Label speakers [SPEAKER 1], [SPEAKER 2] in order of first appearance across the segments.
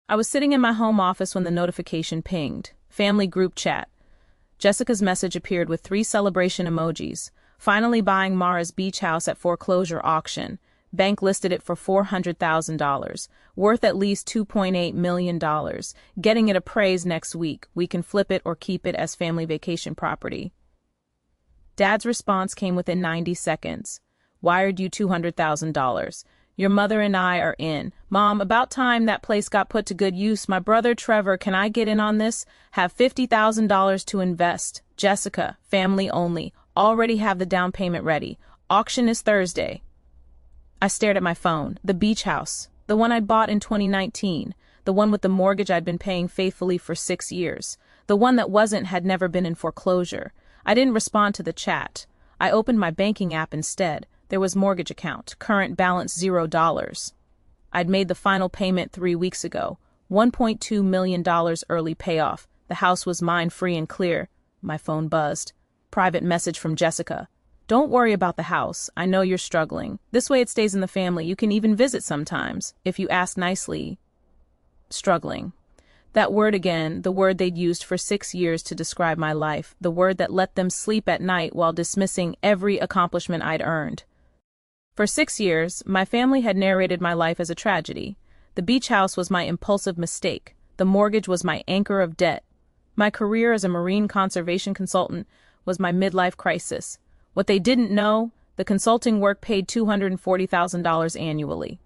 [SPEAKER 1] I was sitting in my home office when the notification pinged. Family group chat. Jessica's message appeared with 3 celebration emojis. Finally buying Mara's beach house at foreclosure auction. Bank listed it for $400,000, worth at least $2.8 million. Getting it appraised next week. We can flip it or keep it as family vacation property. Dad's response came within 90 seconds. Wired you $200,000. Your mother and I are in. Mom, about time that place got put to good use. My brother Trevor, can I get in on this? Have $50,000 to invest. Jessica, family only. Already have the down payment ready. Auction is Thursday. I stared at my phone. The beach house. The one I'd bought in 2019. The one with the mortgage I'd been paying faithfully for 6 years. The one that had never been in foreclosure. I didn't respond to the chat. I opened my banking app instead. There was mortgage account, current balance $0. I'd made the final payment 3 weeks ago, $1.2 million early payoff. The house was mine free and clear. My phone buzzed. Private message from Jessica. Don't worry about the house. I know you're struggling. This way it stays in the family. You can even visit sometimes, if you ask nicely. Struggling. That word again, the word they'd used for 6 years to describe my life, the word that let them sleep at night while dismissing every accomplishment I'd earned. For 6 years, my family had narrated my life as a tragedy. The beach house was my impulsive mistake. The mortgage was my anchor of debt. My career as a marine conservation consultant was my midlife crisis. What they didn't know, the consulting work paid $240,000 annually.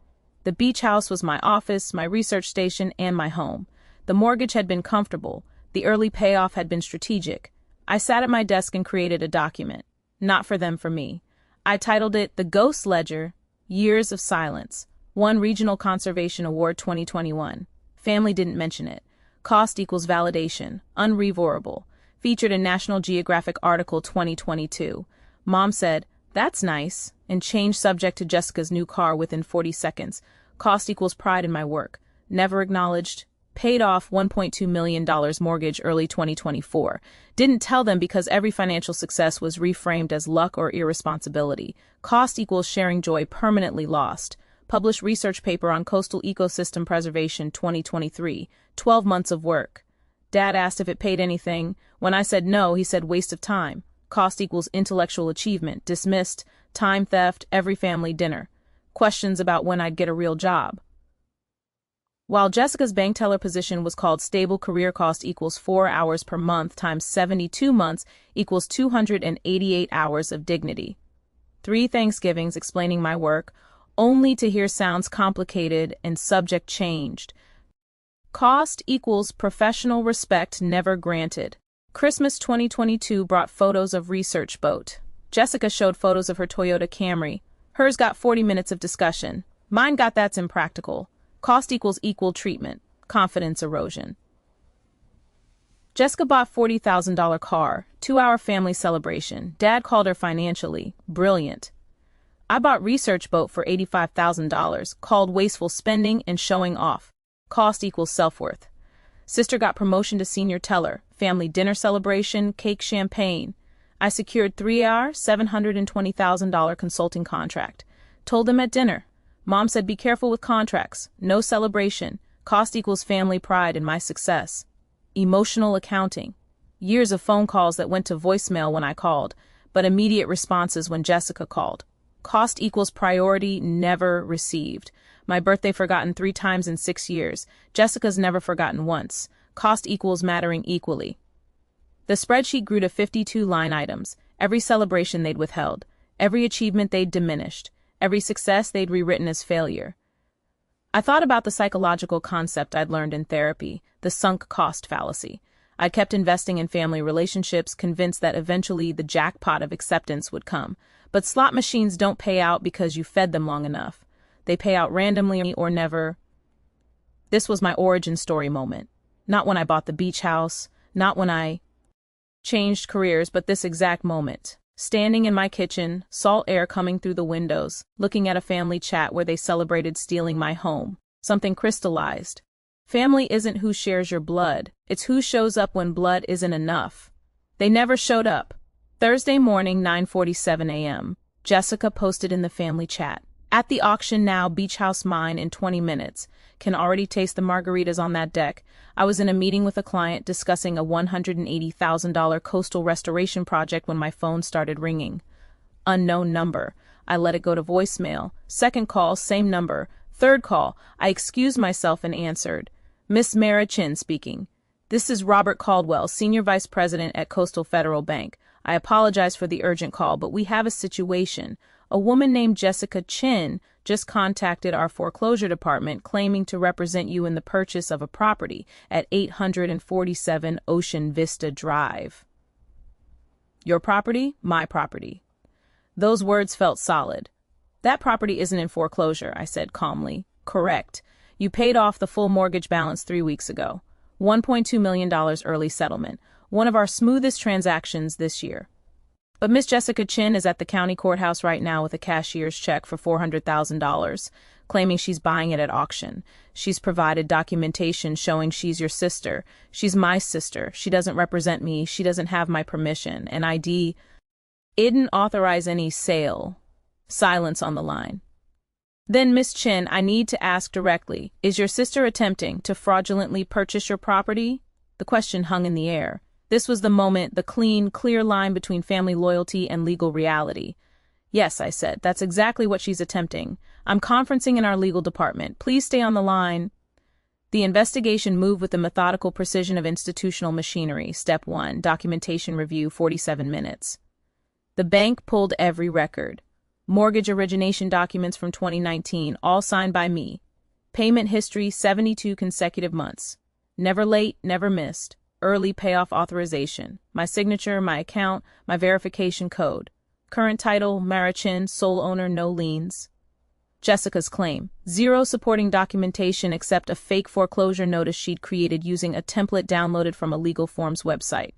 [SPEAKER 1] The beach house was my office, my research station, and my home. The mortgage had been comfortable. The early payoff had been strategic. I sat at my desk and created a document. Not for them, for me. I titled it The Ghost Ledger, Years of Silence. Won Regional Conservation Award 2021. Family didn't mention it. Cost equals validation. Unrevorable. Featured in National Geographic article 2022. Mom said, "That's nice," and changed subject to Jessica's new car within 40 seconds. Cost equals pride in my work. Never acknowledged. Paid off $1.2 million mortgage early 2024. Didn't tell them because every financial success was reframed as luck or irresponsibility. Cost equals sharing joy permanently lost. Published research paper on coastal ecosystem preservation 2023. 12 months of work. Dad asked if it paid anything. When I said no, he said waste of time. Cost equals intellectual achievement. Dismissed. Time theft. Every family dinner. Questions about when I'd get a real job. While Jessica's bank teller position was called stable, career cost equals 4 hours per month times 72 months equals 288 hours of dignity. 3 Thanksgivings explaining my work, only to hear sounds complicated and subject changed. Cost equals professional respect never granted. Christmas 2022 brought photos of research boat. Jessica showed photos of her Toyota Camry. Hers got 40 minutes of discussion. Mine got that's impractical. Cost equals equal treatment. Confidence erosion. Jessica bought $40,000 car, 2-hour family celebration. Dad called her financially brilliant. I bought research boat for $85,000, called wasteful spending and showing off. Cost equals self-worth. Sister got promotion to senior teller, family dinner celebration, cake, champagne. I secured 3-hour, $720,000 consulting contract. Told them at dinner. Mom said be careful with contracts, no celebration. Cost equals family pride in my success. Emotional accounting. Years of phone calls that went to voicemail when I called, but immediate responses when Jessica called. Cost equals priority never received. My birthday forgotten 3 times in 6 years. Jessica's never forgotten once. Cost equals mattering equally. The spreadsheet grew to 52 line items. Every celebration they'd withheld. Every achievement they'd diminished. Every success they'd rewritten as failure. I thought about the psychological concept I'd learned in therapy, the sunk cost fallacy. I'd kept investing in family relationships, convinced that eventually the jackpot of acceptance would come. But slot machines don't pay out because you fed them long enough. They pay out randomly or never. This was my origin story moment. Not when I bought the beach house, not when I changed careers, but this exact moment. Standing in my kitchen, salt air coming through the windows, looking at a family chat where they celebrated stealing my home. Something crystallized. Family isn't who shares your blood. It's who shows up when blood isn't enough. They never showed up. Thursday morning, 9:47 a.m. Jessica posted in the family chat. At the auction now, beach house mine in 20 minutes. Can already taste the margaritas on that deck. I was in a meeting with a client discussing a $180,000 coastal restoration project when my phone started ringing. Unknown number. I let it go to voicemail. Second call, same number. Third call, I excused myself and answered. Miss Mara Chin speaking. This is Robert Caldwell, Senior Vice President at Coastal Federal Bank. I apologize for the urgent call, but we have a situation. A woman named Jessica Chin just contacted our foreclosure department claiming to represent you in the purchase of a property at 847 Ocean Vista Drive. Your property? My property. Those words felt solid. That property isn't in foreclosure, I said calmly. Correct. You paid off the full mortgage balance 3 weeks ago. $1.2 million early settlement. One of our smoothest transactions this year. But Miss Jessica Chin is at the county courthouse right now with a cashier's check for $400,000, claiming she's buying it at auction. She's provided documentation showing she's your sister. She's my sister. She doesn't represent me. She doesn't have my permission. An ID didn't authorize any sale. Silence on the line. Then, Miss Chin, I need to ask directly, is your sister attempting to fraudulently purchase your property? The question hung in the air. This was the moment, the clean, clear line between family loyalty and legal reality. Yes, I said, that's exactly what she's attempting. I'm conferencing in our legal department. Please stay on the line. The investigation moved with the methodical precision of institutional machinery. Step 1, documentation review, 47 minutes. The bank pulled every record. Mortgage origination documents from 2019, all signed by me. Payment history, 72 consecutive months. Never late, never missed. Early payoff authorization. My signature, my account, my verification code. Current title, Mara Chin, sole owner, no liens. Jessica's claim. Zero supporting documentation except a fake foreclosure notice she'd created using a template downloaded from a legal forms website.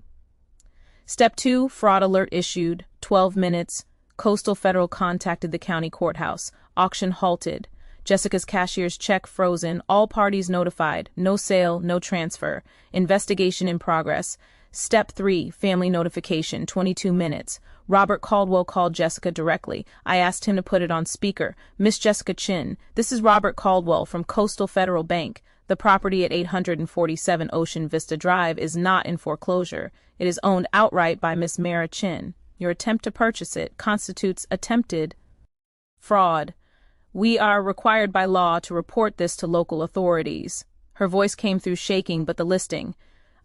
[SPEAKER 1] Step 2, fraud alert issued. 12 minutes. Coastal Federal contacted the county courthouse. Auction halted. Jessica's cashier's check frozen. All parties notified. No sale, no transfer. Investigation in progress. Step 3, family notification, 22 minutes. Robert Caldwell called Jessica directly. I asked him to put it on speaker. Miss Jessica Chin, this is Robert Caldwell from Coastal Federal Bank. The property at 847 Ocean Vista Drive is not in foreclosure. It is owned outright by Miss Mara Chin. Your attempt to purchase it constitutes attempted fraud. We are required by law to report this to local authorities. Her voice came through shaking, but the listing.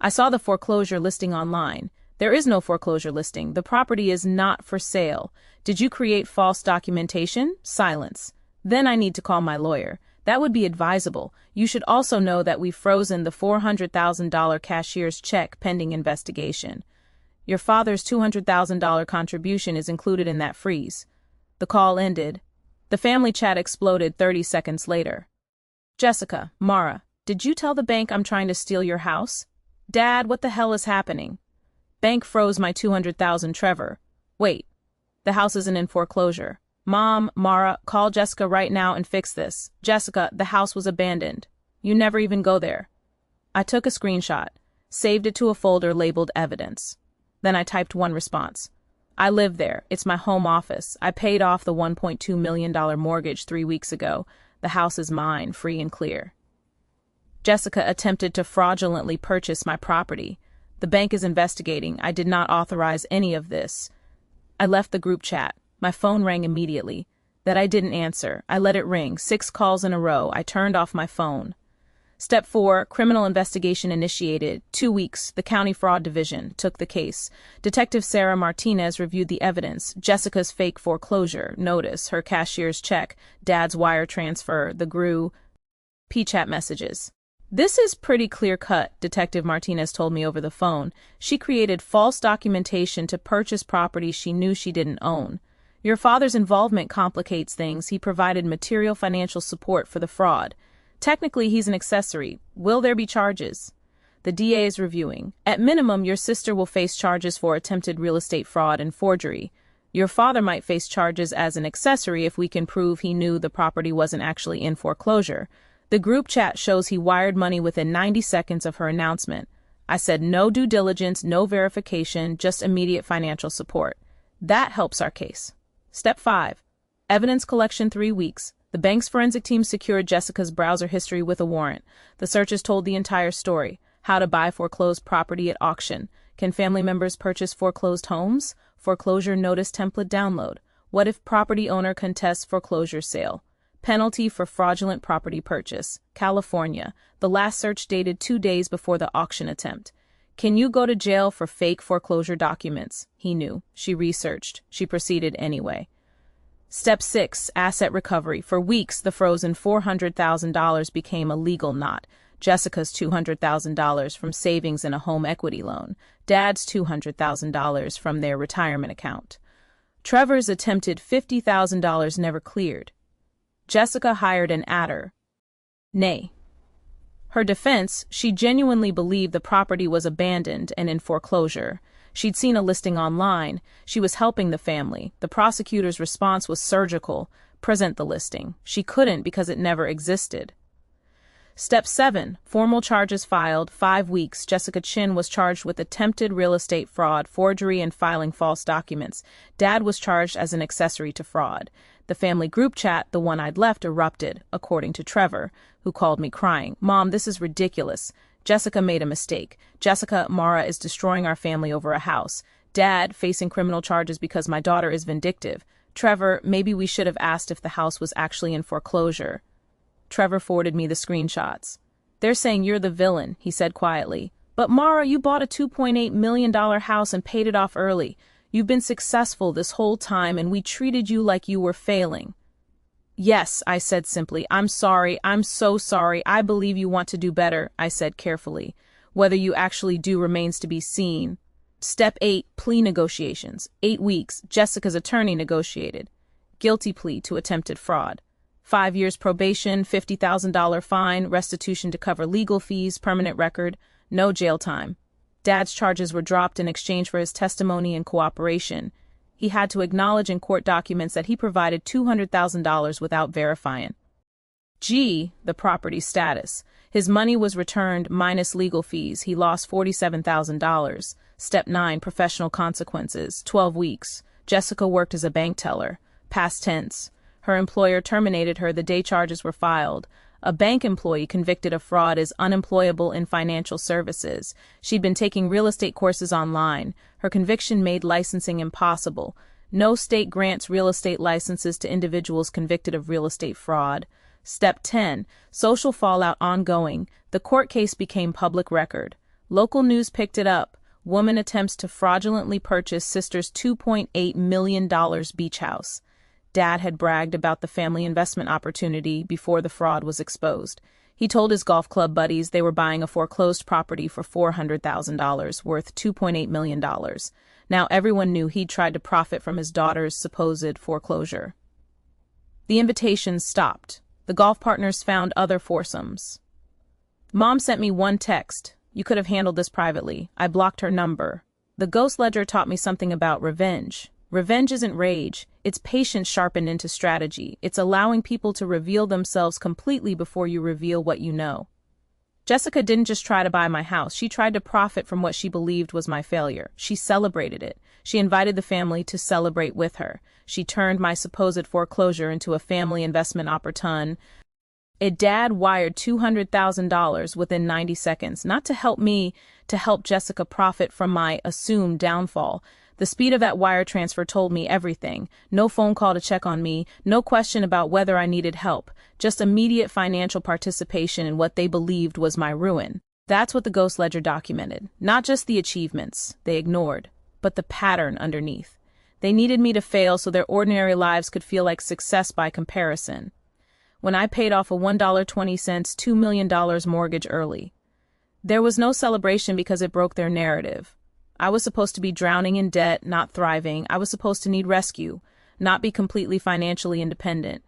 [SPEAKER 1] I saw the foreclosure listing online. There is no foreclosure listing. The property is not for sale. Did you create false documentation? Silence. Then I need to call my lawyer. That would be advisable. You should also know that we've frozen the $400,000 cashier's check pending investigation. Your father's $200,000 contribution is included in that freeze. The call ended. The family chat exploded 30 seconds later. Jessica, Mara, did you tell the bank I'm trying to steal your house? Dad, what the hell is happening? Bank froze my $200,000 Trevor. Wait, the house isn't in foreclosure. Mom, Mara, call Jessica right now and fix this. Jessica, the house was abandoned. You never even go there. I took a screenshot, saved it to a folder labeled evidence. Then I typed one response. I live there. It's my home office. I paid off the $1.2 million mortgage 3 weeks ago. The house is mine, free and clear. Jessica attempted to fraudulently purchase my property. The bank is investigating. I did not authorize any of this. I left the group chat. My phone rang immediately. That I didn't answer. I let it ring. 6 calls in a row. I turned off my phone. Step 4, criminal investigation initiated. 2 weeks, the County Fraud Division took the case. Detective Sarah Martinez reviewed the evidence. Jessica's fake foreclosure notice, her cashier's check, Dad's wire transfer, the GRU, P-chat messages. This is pretty clear-cut, Detective Martinez told me over the phone. She created false documentation to purchase property she knew she didn't own. Your father's involvement complicates things. He provided material financial support for the fraud. Technically, he's an accessory. Will there be charges? The DA is reviewing. At minimum, your sister will face charges for attempted real estate fraud and forgery. Your father might face charges as an accessory if we can prove he knew the property wasn't actually in foreclosure. The group chat shows he wired money within 90 seconds of her announcement. I said no due diligence, no verification, just immediate financial support. That helps our case. Step 5. Evidence collection 3 weeks. The bank's forensic team secured Jessica's browser history with a warrant. The searchers told the entire story. How to buy foreclosed property at auction. Can family members purchase foreclosed homes? Foreclosure notice template download. What if property owner contests foreclosure sale? Penalty for fraudulent property purchase. California. The last search dated 2 days before the auction attempt. Can you go to jail for fake foreclosure documents? He knew. She researched. She proceeded anyway. Step 6. Asset recovery. For weeks, the frozen $400,000 became a legal knot. Jessica's $200,000 from savings in a home equity loan. Dad's $200,000 from their retirement account. Trevor's attempted $50,000 never cleared. Jessica hired an adder. Nay. Her defense, she genuinely believed the property was abandoned and in foreclosure. She'd seen a listing online. She was helping the family. The prosecutor's response was surgical. Present the listing. She couldn't because it never existed. Step 7. Formal charges filed. 5 weeks. Jessica Chin was charged with attempted real estate fraud, forgery, and filing false documents. Dad was charged as an accessory to fraud. The family group chat, the one I'd left, erupted, according to Trevor, who called me crying. Mom, this is ridiculous. Jessica made a mistake. Jessica, Mara is destroying our family over a house. Dad, facing criminal charges because my daughter is vindictive. Trevor, maybe we should have asked if the house was actually in foreclosure. Trevor forwarded me the screenshots. They're saying you're the villain, he said quietly. But Mara, you bought a $2.8 million house and paid it off early. You've been successful this whole time and we treated you like you were failing. Yes, I said simply. I'm sorry. I'm so sorry. I believe you want to do better, I said carefully. Whether you actually do remains to be seen. Step 8. Plea negotiations. 8 weeks. Jessica's attorney negotiated. Guilty plea to attempted fraud. 5 years probation, $50,000 fine, restitution to cover legal fees, permanent record, no jail time. Dad's charges were dropped in exchange for his testimony and cooperation. He had to acknowledge in court documents that he provided $200,000 without verifying. G. The property status. His money was returned minus legal fees. He lost $47,000. Step 9. Professional consequences. 12 weeks. Jessica worked as a bank teller. Past tense. Her employer terminated her the day charges were filed. A bank employee convicted of fraud is unemployable in financial services. She'd been taking real estate courses online. Her conviction made licensing impossible. No state grants real estate licenses to individuals convicted of real estate fraud. Step 10. Social fallout ongoing. The court case became public record. Local news picked it up. Woman attempts to fraudulently purchase sister's $2.8 million beach house. Dad had bragged about the family investment opportunity before the fraud was exposed. He told his golf club buddies they were buying a foreclosed property for $400,000, worth $2.8 million. Now everyone knew he'd tried to profit from his daughter's supposed foreclosure. The invitations stopped. The golf partners found other foursomes. Mom sent me one text. You could have handled this privately. I blocked her number. The ghost ledger taught me something about revenge. Revenge isn't rage. It's patience sharpened into strategy. It's allowing people to reveal themselves completely before you reveal what you know. Jessica didn't just try to buy my house. She tried to profit from what she believed was my failure. She celebrated it. She invited the family to celebrate with her. She turned my supposed foreclosure into a family investment opportun. Dad wired $200,000 within 90 seconds, not to help me, to help Jessica profit from my assumed downfall. The speed of that wire transfer told me everything. No phone call to check on me, no question about whether I needed help, just immediate financial participation in what they believed was my ruin. That's what the ghost ledger documented. Not just the achievements they ignored, but the pattern underneath. They needed me to fail so their ordinary lives could feel like success by comparison. When I paid off a $1.20, $2 million mortgage early, there was no celebration because it broke their narrative. I was supposed to be drowning in debt, not thriving. I was supposed to need rescue, not be completely financially independent.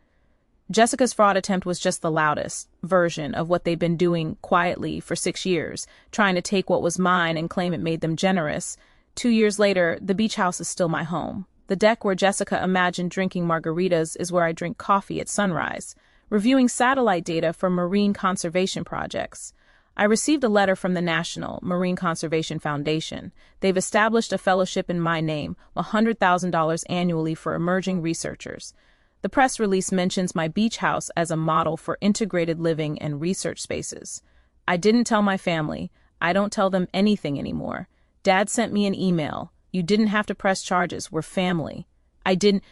[SPEAKER 1] Jessica's fraud attempt was just the loudest version of what they'd been doing quietly for 6 years, trying to take what was mine and claim it made them generous. 2 years later, the beach house is still my home. The deck where Jessica imagined drinking margaritas is where I drink coffee at sunrise, reviewing satellite data for marine conservation projects. I received a letter from the National Marine Conservation Foundation. They've established a fellowship in my name, $100,000 annually for emerging researchers. The press release mentions my beach house as a model for integrated living and research spaces. I didn't tell my family. I don't tell them anything anymore. Dad sent me an email. You didn't have to press charges. We're family. I didn't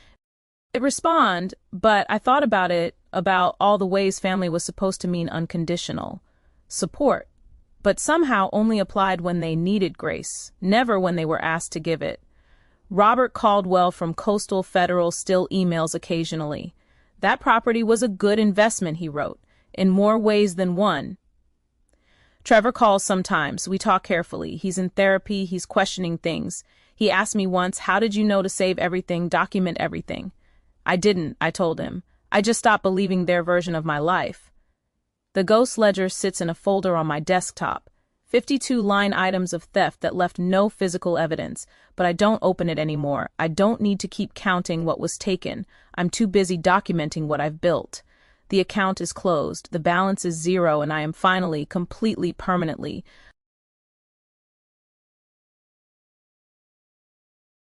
[SPEAKER 1] respond, but I thought about all the ways family was supposed to mean unconditional support, but somehow only applied when they needed grace, never when they were asked to give it. Robert Caldwell from Coastal Federal still emails occasionally. That property was a good investment, he wrote, in more ways than one. Trevor calls sometimes. We talk carefully. He's in therapy. He's questioning things. He asked me once, how did you know to save everything, document everything? I didn't, I told him. I just stopped believing their version of my life. The ghost ledger sits in a folder on my desktop. 52 line items of theft that left no physical evidence, but I don't open it anymore. I don't need to keep counting what was taken. I'm too busy documenting what I've built. The account is closed, the balance is zero, and I am finally, completely, permanently